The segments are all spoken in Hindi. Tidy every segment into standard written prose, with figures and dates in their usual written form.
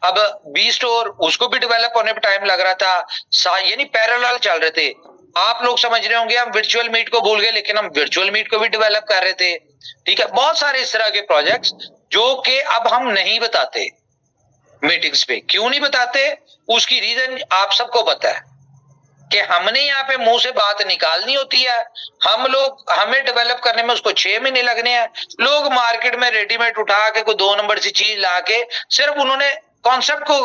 अब बी स्टोर उसको भी डेवलप होने पे टाइम लग रहा था, यानी पैरेलल चल रहे थे। आप लोग समझ रहे होंगे हम वर्चुअल मीट को भूल गए, लेकिन हम वर्चुअल मीट को भी डेवलप कर रहे थे। ठीक है, बहुत सारे इस तरह के प्रोजेक्ट्स जो कि अब हम नहीं बताते मीटिंग्स पे। क्यों नहीं बताते? उसकी रीजन आप सबको पता है कि हमने यहाँ पे मुंह से बात निकालनी होती है। हमें डेवलप करने में उसको 6 महीने लगने हैं। लोग मार्केट में रेडीमेड उठा के कोई 2 नंबर की चीज ला के सिर्फ उन्होंने कॉन्सेप्ट को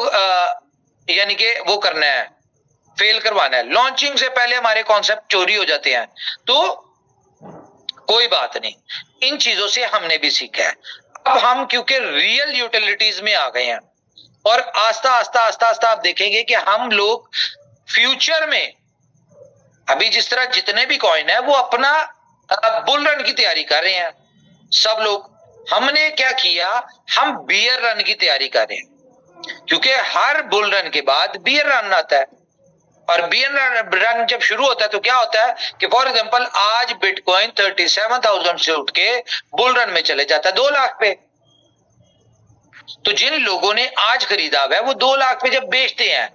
यानी कि वो करना है, फेल करवाना है। लॉन्चिंग से पहले हमारे कॉन्सेप्ट चोरी हो जाते हैं। तो कोई बात नहीं, इन चीजों से हमने भी सीखा है। अब हम क्योंकि रियल यूटिलिटीज में आ गए हैं और आस्ता आस्ता आस्ता आस्ता आप देखेंगे कि हम लोग फ्यूचर में अभी जिस तरह जितने भी कॉइन है वो अपना बुल रन की तैयारी कर रहे हैं सब लोग। हमने क्या किया, हम बियर रन की तैयारी कर रहे हैं, क्योंकि हर बुल रन के बाद बियर रन आता है। और बियर रन जब शुरू होता है तो क्या होता है कि फॉर एग्जांपल आज बिटकॉइन 37,000 से उठ के बुल रन में चले जाता है 2 लाख पे। तो जिन लोगों ने आज खरीदा हुआ है वो 2 लाख पे जब बेचते हैं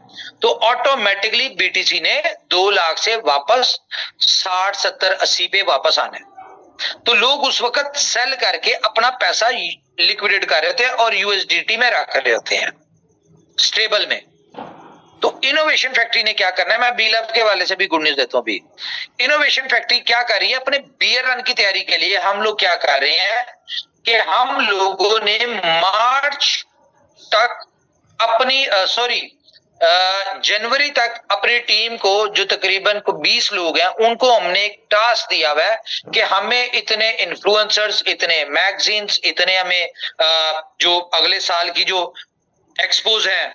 तो ऑटोमेटिकली बीटीसी ने 2 लाख से वापस 60, 70, 80 पे वापस आना है। तो लोग उस वक्त सेल करके अपना पैसा लिक्विडेट कर रहे होते हैं और यूएसडीटी में रख रहे होते हैं स्टेबल में। तो इनोवेशन फैक्ट्री ने क्या करना है, मैं बीलैब के वाले से भी गुड न्यूज देता हूं। भी इनोवेशन फैक्ट्री क्या कर रही है, अपने बियर रन की तैयारी के लिए हम लोग क्या कर रहे हैं कि हम लोगों ने मार्च तक अपनी जनवरी तक अपनी टीम को, जो तकरीबन को 20 लोग हैं, उनको हमने एक टास्क दिया हुआ है कि हमें इतने इन्फ्लुएंसर्स, इतने मैगजीन्स, इतने हमें जो अगले साल की जो एक्सपोज है,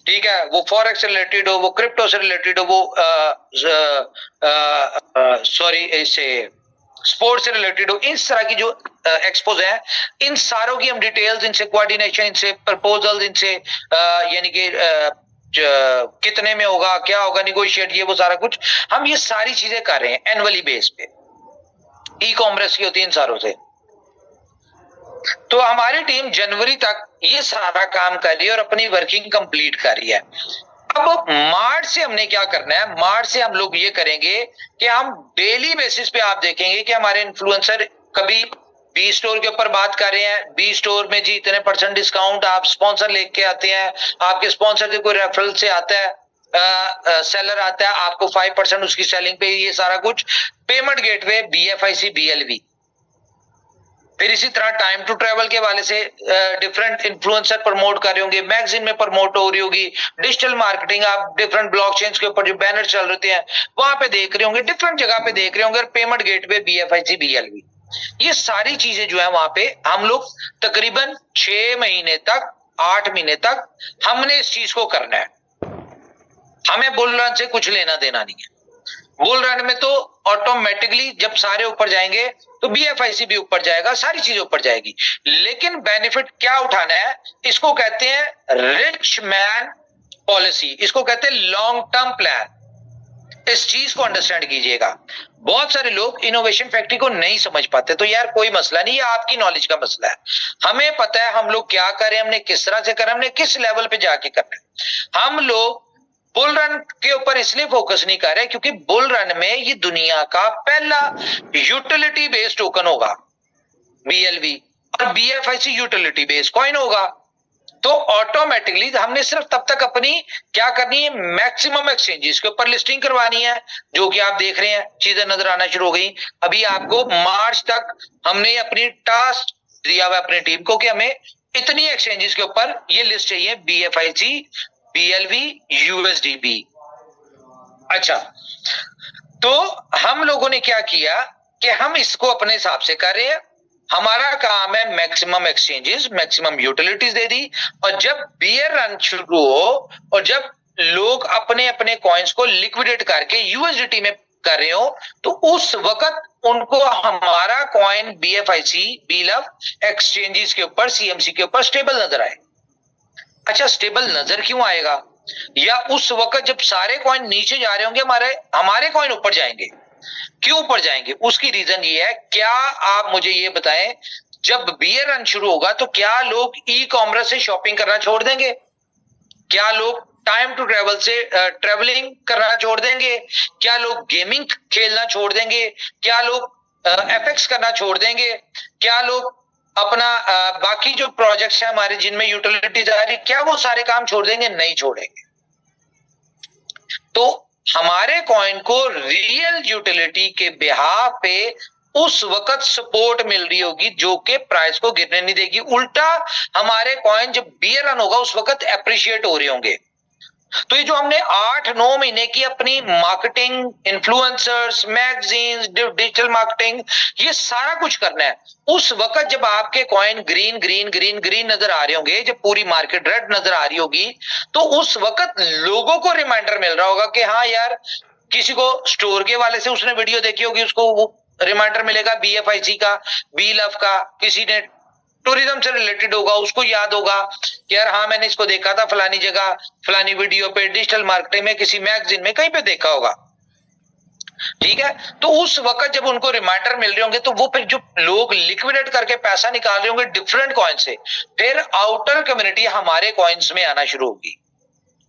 ठीक है, वो फॉरेक्स रिलेटेड हो, वो क्रिप्टो से रिलेटेड हो, वो इससे स्पोर्ट्स से रिलेटेड हो, इस तरह की जो एक्सपोज है, इन सारों की हम डिटेल्स, इनसे कोऑर्डिनेशन, इनसे प्रपोजल, इनसे यानी कि कितने में होगा, क्या होगा, निगोशिएट, ये वो सारा कुछ हम ये सारी चीजें कर रहे हैं एनुअली बेस पे। ई कॉमर्स की होती है इन सारों से। तो हमारी टीम जनवरी तक ये सारा काम कर रही है और अपनी वर्किंग कंप्लीट कर रही है। अब मार्च से हमने क्या करना है, मार्च से हम लोग ये करेंगे कि हम डेली बेसिस पे आप देखेंगे कि हमारे इन्फ्लुएंसर कभी बी स्टोर के ऊपर बात कर रहे हैं, बी स्टोर में जी इतने % डिस्काउंट, आप स्पॉन्सर लेके आते हैं, आपके स्पॉन्सर से कोई रेफरल से आता है, सेलर आता है, आपको 5% उसकी सेलिंग पे, ये सारा कुछ पेमेंट गेटवे, बीएफआईसी, बीएलवी। फिर इसी तरह टाइम टू ट्रेवल के वाले से डिफरेंट इन्फ्लुएंसर प्रमोट कर रहे होंगे, मैगजीन में प्रमोट हो रही होगी, डिजिटल मार्केटिंग, आप डिफरेंट ब्लॉकचेन्स के ऊपर जो बैनर चल रहे हैं वहां पे देख रहे होंगे, डिफरेंट जगह पे देख रहे होंगे, पेमेंट गेटवे, बीएफआईसी, बीएलवी, ये सारी चीजें जो है वहां पे हम लोग तकरीबन 6 महीने तक, 8 महीने तक हमने इस चीज को करना है। हमें बुल रन से कुछ लेना देना नहीं है। बुल रन में तो ऑटोमेटिकली जब सारे ऊपर जाएंगे तो बीएफआईसी भी ऊपर जाएगा, सारी चीजें ऊपर जाएगी। लेकिन बेनिफिट क्या उठाना है, इसको कहते हैं रिच मैन पॉलिसी, इसको कहते हैं लॉन्ग टर्म प्लान। इस चीज को अंडरस्टैंड कीजिएगा। बहुत सारे लोग इनोवेशन फैक्ट्री को नहीं समझ पाते, तो यार कोई मसला नहीं, ये आपकी नॉलेज का मसला है। हमें पता है हम लोग क्या करें, हमने किस तरह से करें, हमने किस लेवल पे जाके करना है। हम लोग बुल रन के ऊपर इसलिए फोकस नहीं कर रहे क्योंकि बुल रन में ये दुनिया का पहला यूटिलिटी बेस्ड टोकन होगा बीएलवी, और बीएफआईसी यूटिलिटी बेस्ड कॉइन होगा। तो ऑटोमेटिकली हमने सिर्फ तब तक अपनी क्या करनी है, मैक्सिमम एक्सचेंजेस के ऊपर लिस्टिंग करवानी है, जो कि आप देख रहे हैं चीजें नजर आना शुरू हो गई। अभी आपको मार्च तक हमने अपनी टास्क दिया हुआ अपनी टीम को कि हमें इतनी एक्सचेंजेस के ऊपर ये लिस्ट चाहिए, बीएफआईसी, बीएलवी, यूएसडीबी। अच्छा, तो हम लोगों ने क्या किया कि हम इसको अपने हिसाब से कर रहे हैं। हमारा काम है मैक्सिमम एक्सचेंजेस, मैक्सिमम यूटिलिटीज दे दी, और जब बियर रन शुरू हो और जब लोग अपने अपने कॉइन्स को लिक्विडेट करके यूएसडीटी में कर रहे हो, तो उस वक्त उनको हमारा कॉइन बीएफआईसी, बीलव एक्सचेंजेस के ऊपर, सीएमसी के ऊपर स्टेबल नजर आए। अच्छा, स्टेबल नजर क्यों आएगा? या उस वक्त जब सारे कॉइन नीचे जा रहे होंगे, हमारे कॉइन ऊपर जाएंगे। क्यों ऊपर जाएंगे? उसकी रीजन ये है, क्या आप मुझे ये बताएं, जब बियर रन शुरू होगा तो क्या लोग ई कॉमर्स से शॉपिंग करना छोड़ देंगे? क्या लोग टाइम टू ट्रेवल से ट्रेवलिंग करना छोड़ देंगे? क्या लोग गेमिंग खेलना छोड़ देंगे? क्या लोग एफएक्स करना छोड़ देंगे? क्या लोग अपना बाकी जो प्रोजेक्ट्स हैं हमारे जिनमें यूटिलिटीज आ रही, क्या वो सारे काम छोड़ देंगे? नहीं छोड़ेंगे। तो हमारे कॉइन को रियल यूटिलिटी के बिहाफ पे उस वक्त सपोर्ट मिल रही होगी जो कि प्राइस को गिरने नहीं देगी। उल्टा हमारे कॉइन जब बियर रन होगा उस वक्त एप्रिशिएट हो रहे होंगे। तो ये जो हमने 8-9 महीने की अपनी marketing, influencers, magazines, digital marketing, ये सारा कुछ करना है, उस वक्त जब आपके coin green green green green नजर आ रहे होंगे, जब पूरी मार्केट रेड नजर आ रही होगी, तो उस वक्त लोगों को रिमाइंडर मिल रहा होगा कि हाँ यार, किसी को स्टोर के वाले से उसने वीडियो देखी होगी, उसको वो रिमाइंडर मिलेगा BFIC का, बी लव का, किसी ने टूरिज्म से रिलेटेड होगा, उसको याद होगा कि यार हाँ मैंने इसको देखा था फलानी जगह, फलानी वीडियो पे, डिजिटल मार्केटिंग में, किसी मैगजीन में, कहीं पे देखा होगा। ठीक है, तो उस वक्त जब उनको रिमाइंडर मिल रहे होंगे तो वो फिर जो लोग लिक्विडेट करके पैसा निकाल रहे होंगे डिफरेंट कॉइन से, फिर आउटर कम्युनिटी हमारे कॉइन्स में आना शुरू होगी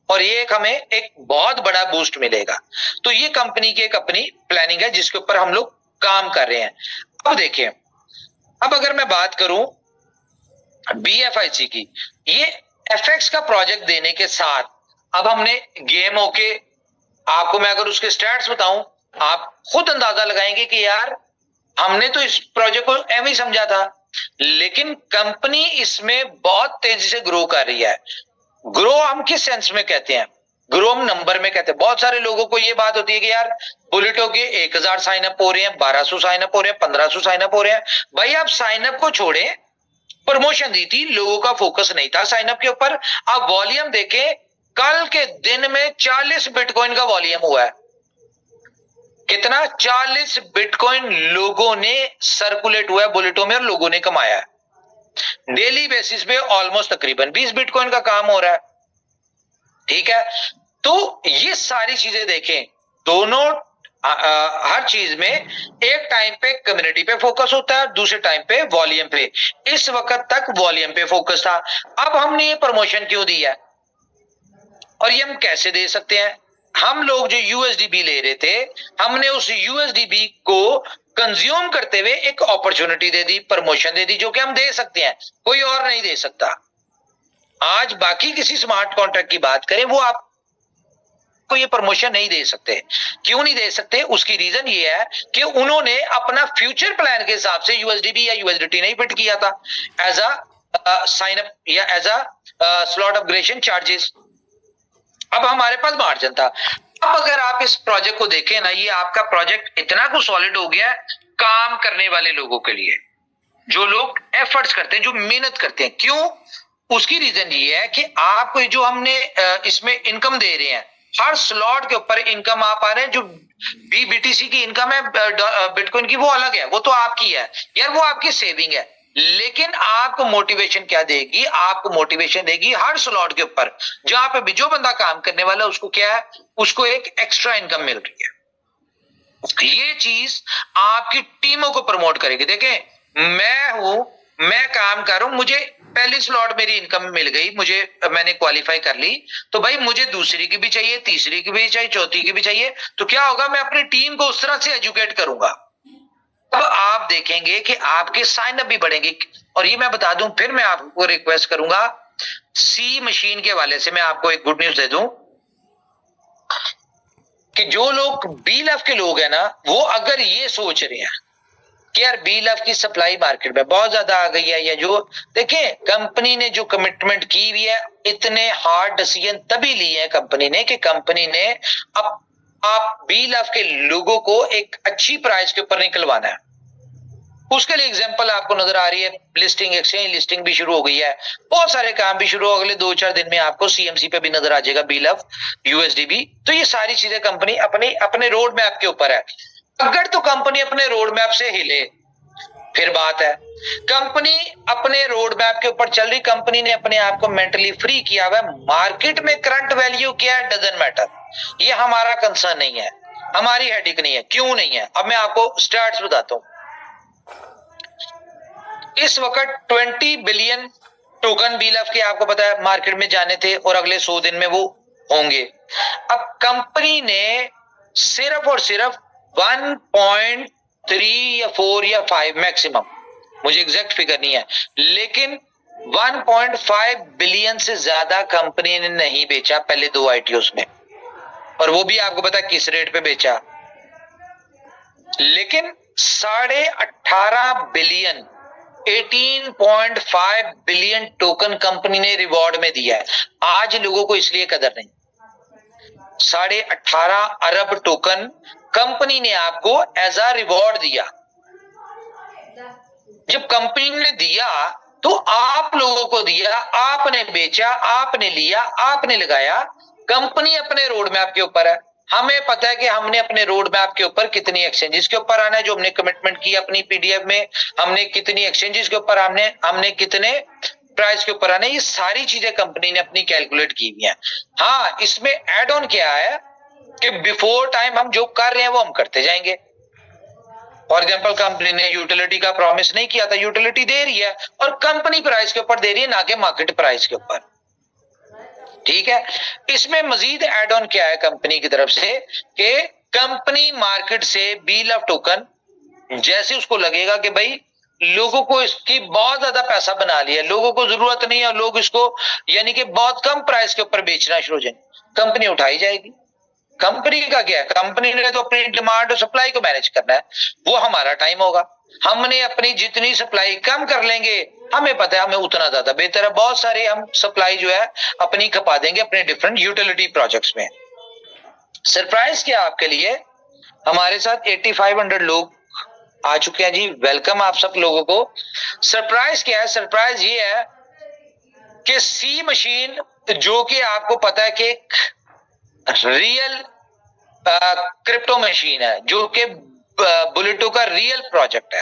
और ये एक हमें एक बहुत बड़ा बूस्ट मिलेगा। तो ये कंपनी की एक अपनी प्लानिंग है जिसके ऊपर हम लोग काम कर रहे हैं। अब देखिए, अब अगर मैं बात करूं BFIC की, ये एफएक्स का प्रोजेक्ट देने के साथ अब हमने गेम के, आपको मैं अगर उसके स्टैट्स बताऊं, आप खुद अंदाजा लगाएंगे कि यार हमने तो इस प्रोजेक्ट को एम ही समझा था, लेकिन कंपनी इसमें बहुत तेजी से ग्रो कर रही है। ग्रो हम किस सेंस में कहते हैं? ग्रो हम नंबर में कहते हैं। बहुत सारे लोगों को ये बात होती है कि यार बुलेटो के 1000 साइन अप हो रहे हैं, 1200 साइन अप हो रहे हैं, 1500 साइन अप हो रहे हैं। भाई आप साइन अप को छोड़ें, प्रमोशन दी थी, लोगों का फोकस नहीं था साइन अप के ऊपर। आप वॉल्यूम देखें, कल के दिन में 40 बिटकॉइन का वॉल्यूम हुआ है। कितना? 40 बिटकॉइन लोगों ने सर्कुलेट हुआ है बुलेटो में और लोगों ने कमाया है। डेली बेसिस पे ऑलमोस्ट तकरीबन 20 बिटकॉइन का काम हो रहा है। ठीक है, तो ये सारी चीजें देखें, दोनों हर चीज में एक टाइम पे कम्युनिटी पे फोकस होता है, दूसरे टाइम पे वॉल्यूम पे। इस वक्त तक वॉल्यूम पे फोकस था। अब हमने ये प्रमोशन क्यों दिया है और ये हम कैसे दे सकते हैं? हम लोग जो USDB ले रहे थे, हमने उस USDB को कंज्यूम करते हुए एक अपॉर्चुनिटी दे दी, प्रमोशन दे दी, जो कि हम दे सकते हैं, कोई और नहीं दे सकता। आज बाकी किसी स्मार्ट कॉन्ट्रैक्ट की बात करें, वो आप को ये प्रमोशन नहीं दे सकते। क्यों नहीं दे सकते? उसकी रीजन ये है कि उन्होंने अपना फ्यूचर प्लान के हिसाब से USDB या USDT नहीं पिट किया था एज अ साइन अप या as a slot upgradation charges. अब हमारे पास मार्जिन था। अब अगर आप इस प्रोजेक्ट को देखें ना, ये आपका प्रोजेक्ट इतना कुछ सॉलिड हो गया है काम करने वाले लोगों के लिए, जो लोग एफर्ट्स करते हैं, जो मेहनत करते हैं। क्यों? उसकी रीजन ये है कि आपको जो हमने इसमें इनकम दे रहे हैं, हर स्लॉट के ऊपर इनकम आप आ रहे हैं। जो BTC की इनकम है बिटकॉइन की, वो अलग है, वो तो आपकी है यार, वो आपकी सेविंग है। लेकिन आपको मोटिवेशन क्या देगी? आपको मोटिवेशन देगी हर स्लॉट के ऊपर जहां पे भी जो बंदा काम करने वाला है उसको क्या है, उसको एक एक्स्ट्रा इनकम मिल रही है। ये चीज आपकी टीमों को प्रमोट करेगी। देखें, मैं काम कर रहा हूं, मुझे पहली स्लॉट मेरी इनकम मिल गई, मैंने क्वालिफाई कर ली, तो भाई मुझे दूसरी की भी चाहिए, तीसरी की भी चाहिए, चौथी की भी चाहिए। तो क्या होगा? मैं अपनी टीम को उस तरह से एजुकेट करूंगा। अब आप देखेंगे कि आपके साइन अप भी बढ़ेंगे। और ये मैं बता दूं, फिर मैं आपको रिक्वेस्ट करूंगा, सी मशीन के हवाले से मैं आपको एक गुड न्यूज दे दूं कि जो लोग बी लव के लोग हैं ना, वो अगर ये सोच रहे हैं कि यार बी लव की सप्लाई मार्केट में बहुत ज्यादा आ गई है, या जो देखें कंपनी ने जो कमिटमेंट की हुई है, इतने हार्ड डिसीजन तभी लिए हैं कंपनी ने कि कंपनी ने अब आप बी लव के लोगों को एक अच्छी प्राइस के ऊपर निकलवाना है। उसके लिए एग्जांपल आपको नजर आ रही है, लिस्टिंग, एक्सचेंज लिस्टिंग भी शुरू हो गई है, बहुत सारे काम भी शुरू हो, अगले 2-4 दिन में आपको CMC पे भी नजर आ जाएगा बी लव USDB। तो ये सारी चीजें कंपनी अपने रोड मैप के ऊपर है। अगर तो कंपनी अपने रोड मैप से हिले फिर बात है। कंपनी अपने रोड मैप के ऊपर चल रही, कंपनी ने अपने आप को मेंटली फ्री किया हुआ है। मार्केट में करंट वैल्यू क्या है डजंट मैटर, ये हमारा कंसर्न नहीं है, हमारी हेडेक नहीं है। क्यों नहीं है? अब मैं आपको स्टैट्स बताता हूं। इस वक्त 20 बिलियन टोकन BLF के आपको पता है मार्केट में जाने थे और अगले 100 दिन में वो होंगे। अब कंपनी ने सिर्फ और सिर्फ 1.3 या 4 या 5 मैक्सिमम, मुझे एग्जैक्ट फिगर नहीं है, लेकिन 1.5 बिलियन से ज्यादा कंपनी ने नहीं बेचा पहले 2 ITOs में, और वो भी आपको पता है किस रेट पे बेचा। लेकिन 18.5 बिलियन 18.5 बिलियन टोकन कंपनी ने रिवॉर्ड में दिया है। आज लोगों को इसलिए कदर नहीं। 18.5 अरब टोकन कंपनी ने आपको एज अ रिवॉर्ड दिया। जब कंपनी ने दिया तो आप लोगों को दिया, आपने बेचा, आपने लिया, आपने लगाया। कंपनी अपने रोड मैप के ऊपर है। हमें पता है कि हमने अपने रोड मैप के ऊपर कितनी एक्सचेंजेस के ऊपर आना है, जो हमने कमिटमेंट की अपनी PDF में, हमने कितनी एक्सचेंजेस के ऊपर हमने कितने प्राइस के ऊपर आने, ये सारी चीजें कंपनी ने अपनी कैलकुलेट की हुई है। हाँ, इसमें एड ऑन क्या है कि बिफोर टाइम हम जो कर रहे हैं वो हम करते जाएंगे। फॉर एग्जाम्पल, कंपनी ने यूटिलिटी का प्रॉमिस नहीं किया था, यूटिलिटी दे रही है और कंपनी प्राइस के ऊपर दे रही है, ना कि मार्केट प्राइस के ऊपर। ठीक है। इसमें मजीद एड ऑन क्या है कंपनी की तरफ से कि कंपनी मार्केट से BLF टोकन जैसे उसको लगेगा कि भाई लोगों को इसकी बहुत ज्यादा पैसा बना लिया, लोगों को जरूरत नहीं है, और लोग इसको यानी कि बहुत कम प्राइस के ऊपर बेचना शुरू हो जाए, कंपनी उठाई जाएगी। कंपनी का क्या है, कंपनी ने तो अपनी डिमांड और सप्लाई को मैनेज करना है, वो हमारा टाइम होगा। हमने अपनी जितनी सप्लाई कम कर लेंगे, हमें पता है हमें उतना ज्यादा बेहतर है। बहुत सारे हम सप्लाई जो है अपनी खपा देंगे अपने डिफरेंट यूटिलिटी प्रोजेक्ट्स में। सरप्राइज क्या आपके लिए, हमारे साथ 8500 लोग आ चुके हैं जी। वेलकम आप सब लोगों को। सरप्राइज क्या है, सरप्राइज ये है कि सी मशीन, जो कि आपको पता है कि एक रियल क्रिप्टो मशीन है, जो कि बुलेटो का रियल प्रोजेक्ट है।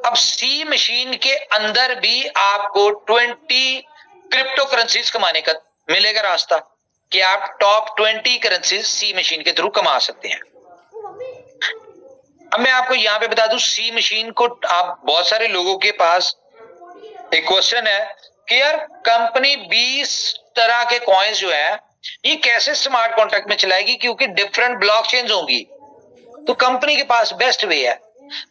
अब सी मशीन के अंदर भी आपको 20 क्रिप्टो करेंसीज कमाने का मिलेगा रास्ता, कि आप टॉप 20 करेंसीज सी मशीन के थ्रू कमा सकते हैं। अब मैं आपको यहां पे बता दूं, सी मशीन को आप बहुत सारे लोगों के पास एक क्वेश्चन है कि यार कंपनी 20 तरह के कॉइन्स जो है ये कैसे स्मार्ट कॉन्ट्रैक्ट में चलाएगी, क्योंकि डिफरेंट ब्लॉकचेन्स होंगी। तो कंपनी के पास बेस्ट वे है,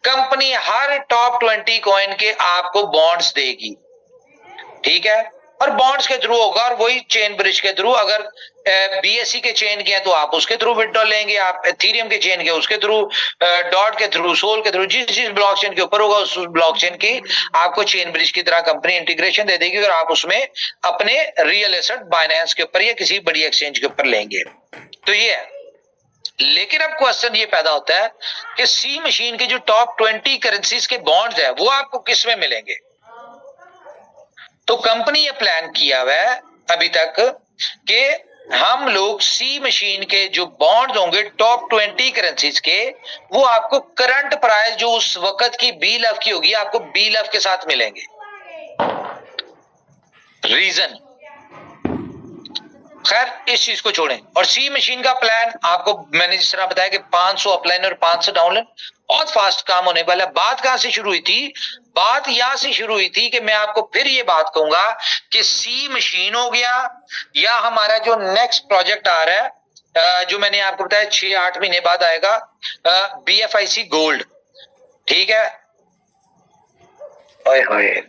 कंपनी हर टॉप 20 कॉइन के आपको बॉन्ड्स देगी। ठीक है, और बॉन्ड्स के थ्रू होगा, और वही चेन ब्रिज के थ्रू, अगर BSC के चेन के हैं तो आप उसके थ्रू विड्रॉ लेंगे, आप एथेरियम के चेन के उसके थ्रू, डॉट के थ्रू, सोल के थ्रू, जिस ब्लॉकचेन के ऊपर होगा उस ब्लॉकचेन की आपको चेन ब्रिज की तरह कंपनी इंटीग्रेशन दे देगी, और आप उसमें अपने रियल एसेट बाइनेंस के ऊपर या किसी बड़ी एक्सचेंज के ऊपर लेंगे। तो ये है। लेकिन अब क्वेश्चन ये पैदा होता है कि सी मशीन के जो टॉप 20 करेंसीज के बॉन्ड्स है वो आपको किस में मिलेंगे। तो कंपनी ये प्लान किया हुआ है अभी तक कि हम लोग सी मशीन के जो बॉन्ड्स होंगे टॉप 20 करेंसीज के, वो आपको करंट प्राइस जो उस वक्त की BLF की होगी, आपको BLF के साथ मिलेंगे। रीजन, खैर इस चीज को छोड़ें। और सी मशीन का प्लान आपको मैंने जिस तरह बताया कि 500 अपलाइन और 500 डाउनलाइन, बहुत फास्ट काम होने वाला है। बात कहां से शुरू हुई थी, बात यहां से शुरू हुई थी कि मैं आपको फिर ये बात कहूंगा कि सी मशीन हो गया, या हमारा जो नेक्स्ट प्रोजेक्ट आ रहा है जो मैंने आपको बताया 6-8 महीने बाद आएगा, BFIC गोल्ड। ठीक है, ओए होए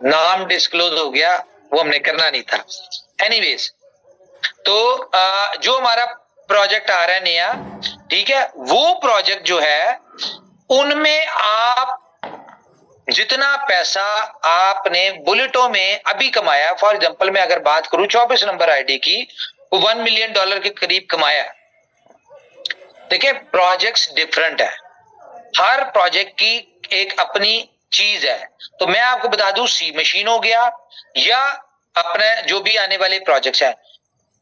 नाम डिस्क्लोज हो गया, वो हमने करना नहीं था। एनीवेज, तो जो हमारा प्रोजेक्ट आ रहा है नया, ठीक है, वो प्रोजेक्ट जो है उनमें आप जितना पैसा आपने बुलेटो में अभी कमाया, फॉर एग्जांपल मैं अगर बात करूं 24 नंबर आईडी की, वो $1 मिलियन के करीब कमाया। देखिए प्रोजेक्ट्स डिफरेंट है, हर प्रोजेक्ट की एक अपनी चीज है। तो मैं आपको बता दूं, सी मशीन हो गया या अपने जो भी आने वाले प्रोजेक्ट्स हैं,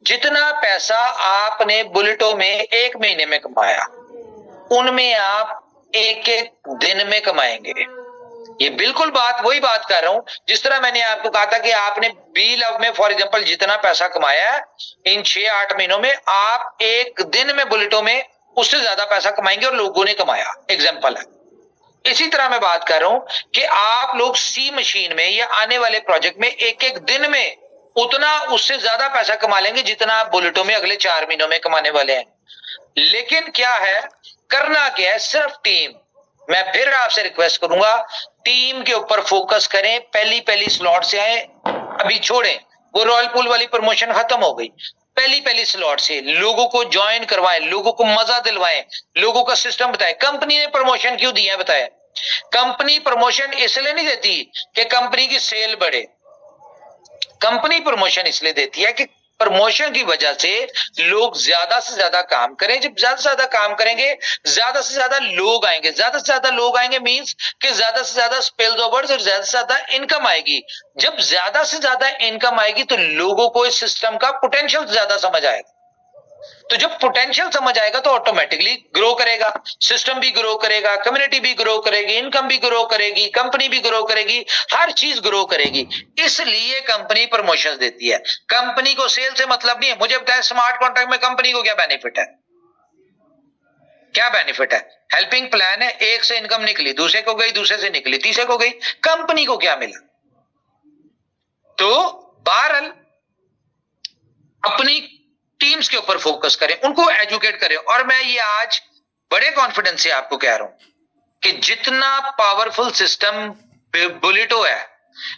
जितना पैसा आपने बुलेटो में 1 महीने में कमाया, उनमें आप 1-1 दिन में कमाएंगे। ये बिल्कुल वही बात कर रहा हूं जिस तरह मैंने आपको कहा था कि आपने BLF में फॉर एग्जांपल जितना पैसा कमाया है इन 6-8 महीनों में, आप 1 दिन में बुलेटो में उससे ज्यादा पैसा कमाएंगे और लोगों ने कमाया। एग्जांपल है, इसी तरह मैं बात कर रहा हूं कि आप लोग सी मशीन में या आने वाले प्रोजेक्ट में एक एक दिन में उतना उससे ज्यादा पैसा कमा लेंगे जितना आप बुलेटों में अगले 4 महीनों में कमाने वाले हैं। लेकिन क्या है, करना क्या है, सिर्फ टीम। मैं फिर आपसे रिक्वेस्ट करूंगा, टीम के ऊपर फोकस करें। पहली पहली स्लॉट से आए, अभी छोड़ें, वो रॉयल पूल वाली प्रमोशन खत्म हो गई। पहली पहली स्लॉट से लोगों को ज्वाइन करवाएं, लोगों को मजा दिलवाएं, लोगों का सिस्टम बताएं। कंपनी ने प्रमोशन क्यों दिया है बताएं? कंपनी प्रमोशन इसलिए नहीं देती कि कंपनी की सेल बढ़े। कंपनी प्रमोशन इसलिए देती है कि प्रमोशन की वजह से लोग ज्यादा से ज्यादा काम करें। जब ज्यादा से ज्यादा काम करेंगे, ज्यादा से ज्यादा लोग आएंगे। ज्यादा से ज्यादा लोग आएंगे मींस कि ज्यादा से ज्यादा स्पिल्स ओवर्स और ज्यादा से ज्यादा इनकम आएगी। जब ज्यादा से ज्यादा इनकम आएगी तो लोगों को इस सिस्टम का पोटेंशियल ज्यादा समझ आएगा। तो जब पोटेंशियल समझ आएगा तो ऑटोमेटिकली ग्रो करेगा, सिस्टम भी ग्रो करेगा, कम्युनिटी भी ग्रो करेगी, इनकम भी ग्रो करेगी, कंपनी भी ग्रो करेगी, हर चीज ग्रो करेगी। इसलिए कंपनी प्रमोशन देती है। कंपनी को सेल से मतलब नहीं है। मुझे बताएं, स्मार्ट कॉन्ट्रैक्ट में कंपनी को क्या बेनिफिट है? क्या बेनिफिट है? हेल्पिंग प्लान है, एक से इनकम निकली, दूसरे को गई, दूसरे से निकली, तीसरे को गई, कंपनी को क्या मिला? तो बहरहाल अपनी टीम्स के ऊपर फोकस करें, उनको एजुकेट करें। और मैं ये आज बड़े कॉन्फिडेंस से आपको कह रहा हूं कि जितना पावरफुल सिस्टम बुलेटो है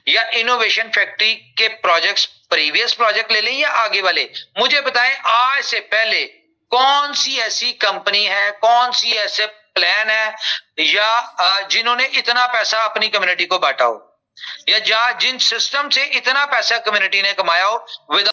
या इनोवेशन फैक्ट्री के प्रोजेक्ट्स, प्रीवियस प्रोजेक्ट ले लें या आगे वाले, मुझे बताएं आज से पहले कौन सी ऐसी कंपनी है, कौन सी ऐसे प्लान है या जिन्होंने इतना पैसा अपनी कम्युनिटी को बांटा हो, या जिन सिस्टम से इतना पैसा कम्युनिटी ने कमाया हो विद